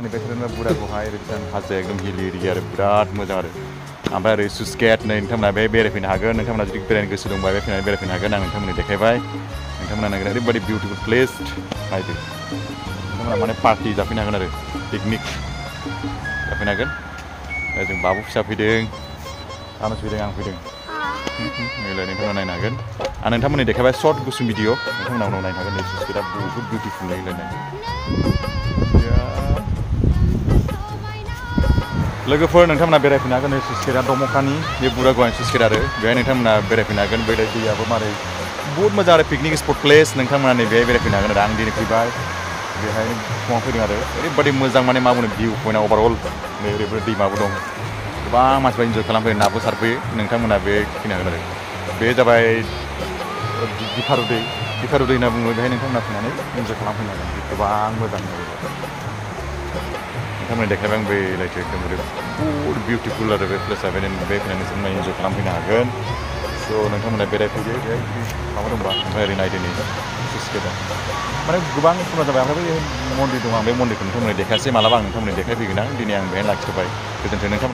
आंनि बेफोरनो बुराखौहाय ओरैजाय हाजो एकदम हिलि एरिया आरो बिराद मोजां आरो ओमफ्राय ओरै सुसगेट नै नोंथांमोना बे बेरायफैनो हागोन नोंथांमोना जुदि बेरायनो गोसो दंबा बे फैनानै बेरायफैनो हागोन आं नोंथांमोननो देखायबाय नोंथांमोना नायगोन ओरैबायदि बिउटिफुल प्लेस नायदो नोंथांमोना माने पार्टि जाफैनो हागोन आरो पिकनिक जाफैनो हागोन जों बाबु फिसा फैदों आनस फैदों आं फैदों नैलाय नोंथांमोना नायनो हागोन आं नोंथांमोननि देखायबाय सर्ट गुसुं भिडिअ नोंथांमोना उनाव नायनो हागोन नै सुसगेटआ बहुद बिउटिफुल नैलाय लोगोफोर नोंथांमोना बेरायफैनो हागोन सुसगेटआ दमकानि बे बुरागुवानि सुसगेट आरो बेहाय नोंथांमोना बेरायफैनो हागोन बेलाय दैयाबो मारै बहुत मोजां आरो पिकनिक स्पट प्लेस नोंथांमोना नैबेहाय बेरायफैनो हागोन आरो आं दिनै फैबाय बेहाय फुङाव फैदों आरो ओरैबायदि मोजां माने मा बुंनो भिउ पइन्टआ अभारअल नै ओरैबो दैमाबो दं गोबां मानसिफ्रा इन्जय खालामफैयो नाबो सारफैयो नोंथांमोना बे फैनो हागोन आरो बे जाबाय दिफारु दै होनना बुङो बेहाय नोंथांमोना फैनानै इन्जय खालामफैनो हागोन गोबां मोजां नोंथांमोननि देखायबाय आं बे लाइट एकदम बहुद बिउटिफुल आरो बे प्लेसआ बे फैनानै नोंथांमोना इन्जय खालामफैनो हागोन स' नोंथांमोना बेरायफैदो बेहाय माबा दंबा ओमफ्राय ओरै नायदो नै सुसगेटआ माने गोबां समाय जाबाय ओमफ्राय बे मन्दिर दं आं बे मन्दिरखौ नोंथांमोननो देखायासै मालाबा आं नोंथांमोननो देखायफैगोन आं दिनै आं बेहायनो लाखिथ'बाय गोजोन्थों नोंथां